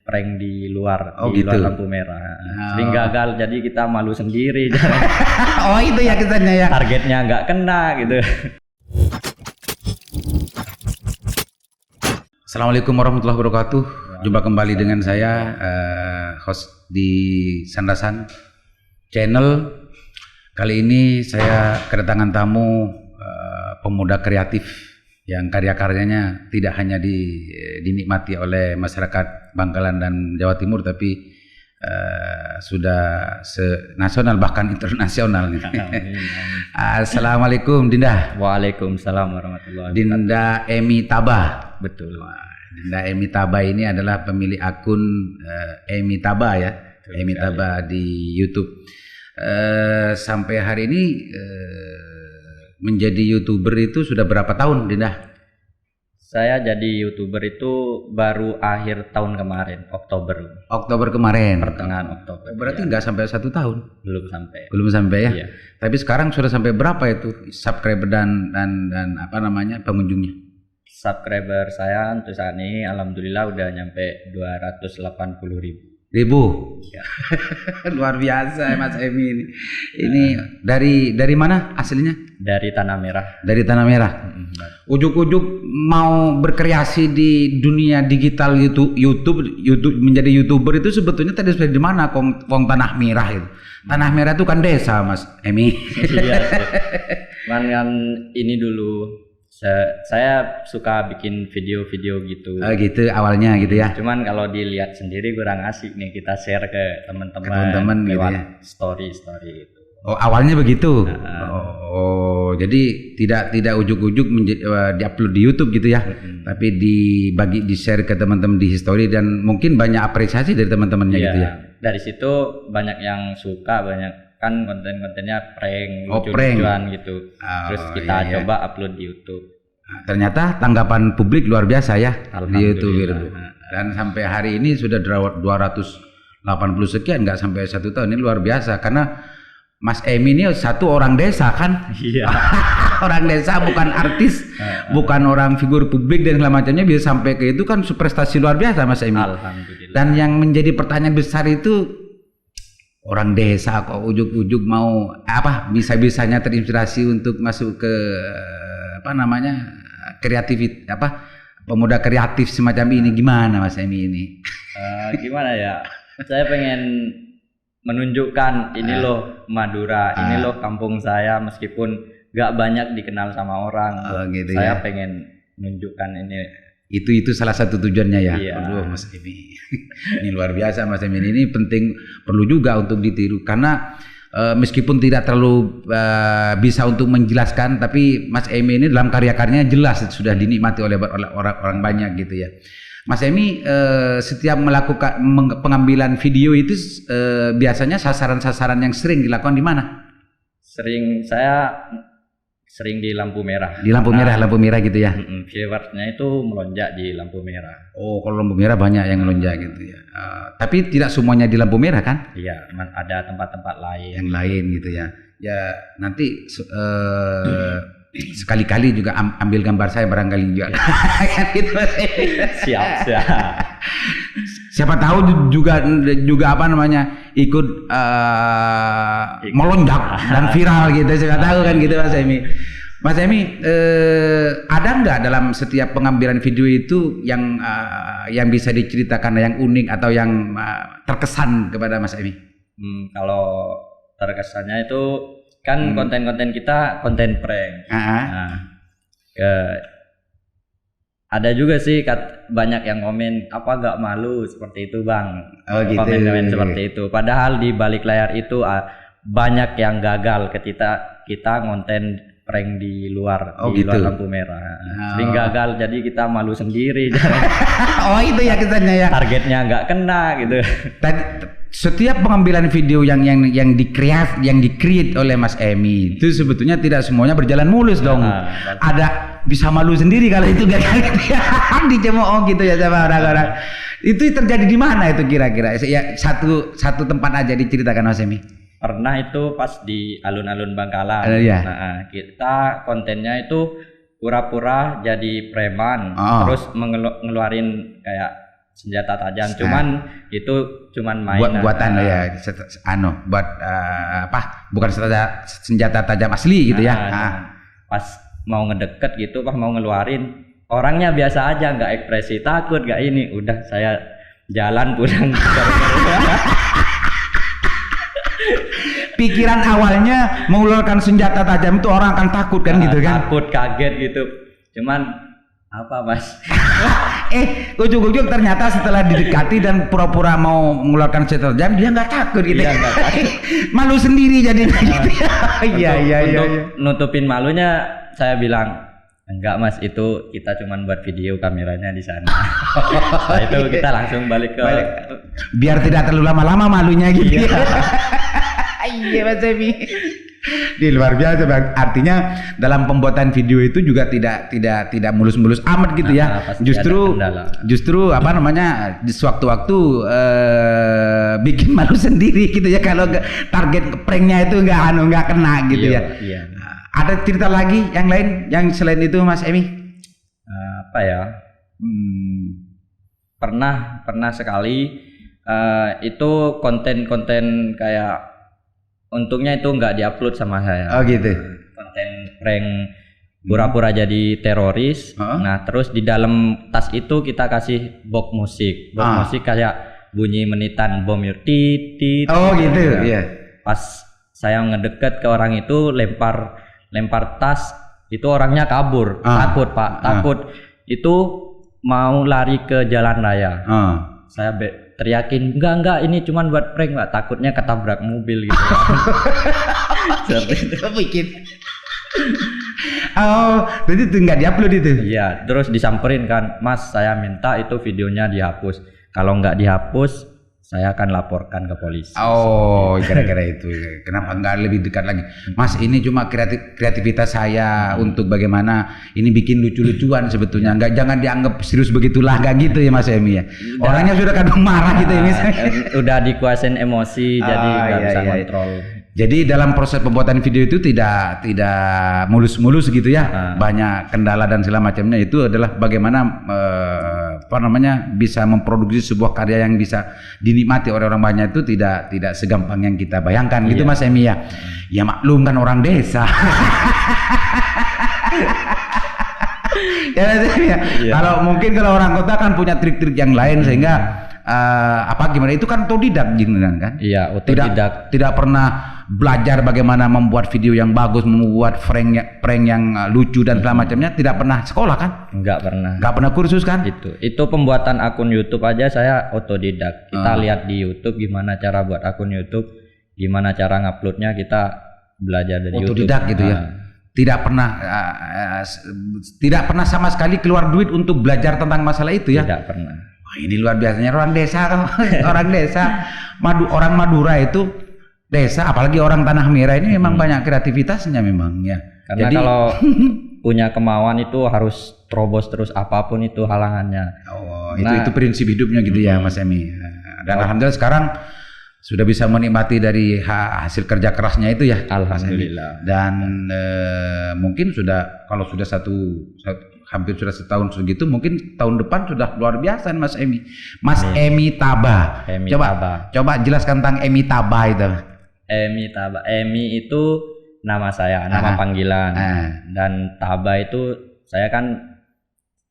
prank di luar, Oh, di gitu. luar lampu merah. Sering gagal, jadi kita malu sendiri. Oh, itu ya kesannya ya. Targetnya nggak kena gitu. Assalamualaikum warahmatullahi wabarakatuh. Jumpa kembali dengan saya, host di Sandasan Channel. Kali ini saya kedatangan tamu pemuda kreatif yang karya-karyanya tidak hanya dinikmati oleh masyarakat Bangkalan dan Jawa Timur, tapi sudah nasional bahkan internasional. Assalamualaikum Dinda. Waalaikumsalam warahmatullahi wabarakatuh. Dinda Emi Taba. Betul. Dinda Emi Taba ini adalah pemilik akun Emi Taba ya. Emi Taba di YouTube. Sampai hari ini menjadi YouTuber itu sudah berapa tahun, Dinda? Saya jadi YouTuber itu baru akhir tahun kemarin, Oktober. Oktober kemarin. Pertengahan Oktober. Berarti nggak sampai 1 tahun? Belum sampai. Belum sampai ya? Iya. Tapi sekarang sudah sampai berapa itu subscriber dan apa namanya pengunjungnya? Subscriber saya untuk saat ini alhamdulillah udah nyampe 280.000. Ya. Luar biasa Mas Emi ini. Ini dari mana aslinya? Dari Tanah Merah. Dari Tanah Merah. Ujuk-ujuk mau berkreasi di dunia digital YouTube menjadi YouTuber itu sebetulnya tadi sudah di mana? Wong Tanah Merah itu. Tanah Merah itu kan desa, Mas Emi. Iya. Cuman kan ini dulu saya suka bikin video-video gitu. Gitu awalnya gitu ya. Cuman kalau dilihat sendiri kurang asik nih, kita share ke teman-teman lewat gitu ya. story itu. Oh, awalnya begitu. Jadi tidak ujuk-ujuk diupload di YouTube gitu ya. Tapi di share ke teman-teman di history dan mungkin banyak apresiasi dari teman-temannya gitu ya. Dari situ banyak yang suka, banyak kan konten-kontennya prank, prank gitu. Terus kita coba upload di YouTube. Ternyata tanggapan publik luar biasa ya di YouTube gitu. Dan sampai hari ini sudah 280 sekian, nggak sampai 1 tahun. Ini luar biasa karena Mas Emi ini satu orang desa kan. Iya. Orang desa, bukan artis, bukan orang figur publik dan segala macamnya, bisa sampai ke itu kan prestasi luar biasa Mas Emi. Alhamdulillah. Dan yang menjadi pertanyaan besar itu orang desa kok ujuk-ujuk mau bisa-bisanya terinspirasi untuk masuk ke apa namanya pemuda kreatif semacam ini, gimana Mas Emi ini? Gimana ya? Saya pengen menunjukkan ini loh Madura, ini loh kampung saya, meskipun gak banyak dikenal sama orang. Gitu saya ya. pengen menunjukkan ini. Itu salah satu tujuannya ya. Iya. Aduh Mas Emi. Ini luar biasa Mas Emi, ini penting, perlu juga untuk ditiru karena meskipun tidak terlalu bisa untuk menjelaskan, tapi Mas Emi ini dalam karya-karyanya jelas sudah dinikmati oleh orang banyak gitu ya. Mas Emi setiap melakukan pengambilan video itu biasanya sasaran-sasaran yang sering dilakukan di mana? Saya sering di lampu merah. Di lampu merah gitu ya. Viewersnya itu melonjak di lampu merah. Oh, kalau lampu merah banyak yang melonjak gitu ya. Tapi tidak semuanya di lampu merah kan? Iya, ada tempat-tempat lain. Yang lain gitu ya. Ya nanti sekali-kali juga ambil gambar saya barangkali juga. Gitu. Siap. Siapa tahu juga apa namanya ikut melonjak dan viral gitu. Siapa tahu kan gitu Mas Emi. Mas Emi, ada nggak dalam setiap pengambilan video itu yang bisa diceritakan, yang unik atau yang terkesan kepada Mas Emi? Kalau terkesannya itu kan konten-konten kita konten prank. Ada juga sih banyak yang komen, apa gak malu seperti itu Bang. Gitu. Komen seperti itu. Padahal di balik layar itu banyak yang gagal ketika kita konten prank di luar, luar lampu merah. Sering gagal, jadi kita malu sendiri. Oh, itu ya kesannya ya. Targetnya nggak kena gitu. Setiap pengambilan video yang di-create oleh Mas Emi itu sebetulnya tidak semuanya berjalan mulus dong. Ada bisa malu sendiri kalau itu gagal dicemooh gitu ya sama orang-orang. Itu terjadi di mana itu kira-kira? Ya satu tempat aja diceritakan Mas Emi. Pernah itu pas di alun-alun Bangkalan. Iya. Nah, kita kontennya itu pura-pura jadi preman, terus ngeluarin kayak senjata tajam, cuman itu cuman main buatan ya, buat bukan senjata tajam asli gitu ya. Pas mau ngedeket gitu, pas mau ngeluarin, orangnya biasa aja, nggak ekspresi takut, nggak ini, udah saya jalan pulang. Pikiran awalnya mengeluarkan senjata tajam itu orang akan takut kan gitu kan? Takut, kaget gitu. Cuman apa Mas? Ujung-ujung ternyata setelah didekati dan pura-pura mau mengeluarkan senjata tajam, dia nggak takut gitu. Iya, nggak takut. Malu sendiri jadinya gitu. Untuk nutupin malunya saya bilang, enggak Mas, itu kita cuman buat video, kameranya di sana. Setelah itu kita langsung balik ke biar tidak terlalu lama-lama malunya gitu. Iya Mas Emi. Di luar biasa Bang. Artinya dalam pembuatan video itu juga tidak mulus-mulus amat gitu ya. Justru apa namanya, di sewaktu-waktu bikin malu sendiri gitu ya kalau target pranknya itu nggak kena gitu ya. Iya. Ada cerita lagi yang lain yang selain itu Mas Emi? Apa ya? Pernah sekali itu konten-konten kayak, untungnya itu nggak diupload sama saya. Oh gitu. Konten prank pura-pura jadi teroris. Nah terus di dalam tas itu kita kasih box musik. Musik kayak bunyi menitan bom tit. Oh gitu. Iya. Pas saya ngedeket ke orang itu, lempar tas, itu orangnya kabur. Takut Pak, takut. Itu mau lari ke jalan raya. Saya teriakin, enggak, ini cuman buat prank Pak, takutnya ketabrak mobil gitu. Bikin. Oh, jadi itu nggak diupload itu? Iya, terus disamperin kan, Mas saya minta itu videonya dihapus. Kalau nggak dihapus, saya akan laporkan ke polisi. Oh, kira-kira itu. Kenapa nggak lebih dekat lagi? Mas, ini cuma kreativitas saya untuk bagaimana ini bikin lucu-lucuan sebetulnya. Jangan dianggap serius begitulah, nggak gitu ya Mas Emi ya. Orangnya sudah kadang marah gitu ya misalnya. Udah dikuasain emosi, jadi nggak bisa kontrol. Jadi dalam proses pembuatan video itu tidak mulus-mulus gitu ya. Banyak kendala dan segala macamnya. Itu adalah bagaimana bisa memproduksi sebuah karya yang bisa dinikmati oleh orang banyak, itu tidak segampang yang kita bayangkan gitu Mas Emi ya. Ya maklum kan orang desa. Ya. Kalau orang kota kan punya trik-trik yang lain sehingga gimana itu kan otodidak kan? Iya, otodidak. Tidak pernah belajar bagaimana membuat video yang bagus, membuat prank yang lucu dan segala macamnya, tidak pernah sekolah kan? Enggak pernah kursus kan? Itu pembuatan akun YouTube aja saya otodidak. Kita lihat di YouTube gimana cara buat akun YouTube, gimana cara nguploadnya, kita belajar dari YouTube. Otodidak gitu ya. Tidak pernah sama sekali keluar duit untuk belajar tentang masalah itu ya? Tidak pernah. Wah, ini luar biasanya orang desa orang Madura itu desa, apalagi orang Tanah Merah ini memang banyak kreativitasnya memang ya. Karena kalau punya kemauan itu harus terobos terus apapun itu halangannya. Oh, itu prinsip hidupnya gitu ya Mas Emi. Dan alhamdulillah sekarang sudah bisa menikmati dari hasil kerja kerasnya itu ya. Alhamdulillah. Dan mungkin kalau sudah hampir sudah setahun segitu, mungkin tahun depan sudah luar biasa Mas Emi. Mas Emi Taba. Coba jelaskan tentang Emi Taba itu. Emi Taba. Emi itu nama saya, nama panggilan. Dan Taba itu saya kan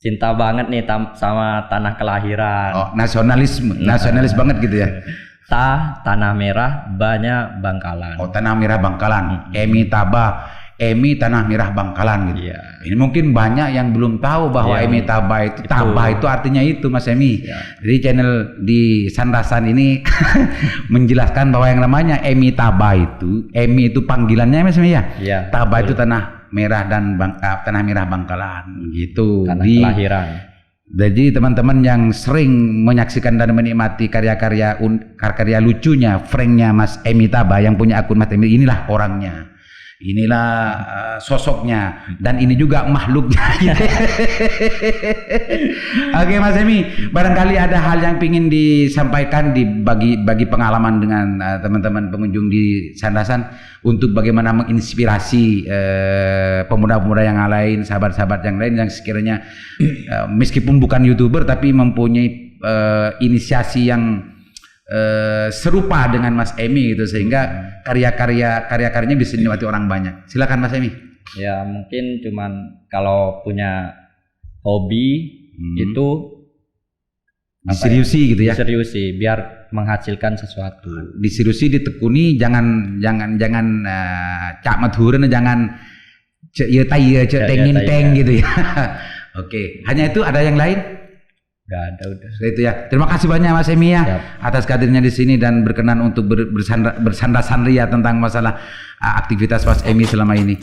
cinta banget nih sama tanah kelahiran. Oh, nasionalis banget gitu ya. Tanah Merah, Ba-nya Bangkalan. Oh, Tanah Merah Bangkalan. Emi Taba, Emi Tanah Merah Bangkalan gitu. Iya. Ini mungkin banyak yang belum tahu bahwa Emi Taba itu artinya itu Mas Emi. Iya. Jadi channel di Sandasan ini menjelaskan bahwa yang namanya Emi Taba itu, Emi itu panggilannya Mas Emi ya. Iya. Taba itu Tanah Merah dan Tanah Merah Bangkalan gitu. Tanah kelahiran. Jadi teman-teman yang sering menyaksikan dan menikmati karya-karya lucunya, pranknya Mas Emi Taba yang punya akun Mas Emi, inilah orangnya, inilah sosoknya, dan ini juga makhluknya. Oke Mas Emi, barangkali ada hal yang ingin disampaikan bagi pengalaman dengan teman-teman pengunjung di Sandasan untuk bagaimana menginspirasi pemuda-pemuda yang lain, sahabat-sahabat yang lain yang sekiranya meskipun bukan YouTuber tapi mempunyai inisiasi yang serupa dengan Mas Emi gitu, sehingga karya-karyanya bisa dinikmati orang banyak. Silakan Mas Emi. Ya mungkin cuman kalau punya hobi itu diseriusi gitu ya. Diseriusi biar menghasilkan sesuatu. Diseriusi, ditekuni, jangan cak madhuren, jangan cek ya tai cek teng gitu ya. Oke, hanya itu, ada yang lain? Gak ada, udah. Itu ya. Terima kasih banyak Mas Emi ya. Siap. Atas hadirnya di sini dan berkenan untuk bersandar-sandar ya tentang masalah aktivitas Mas Emi selama ini.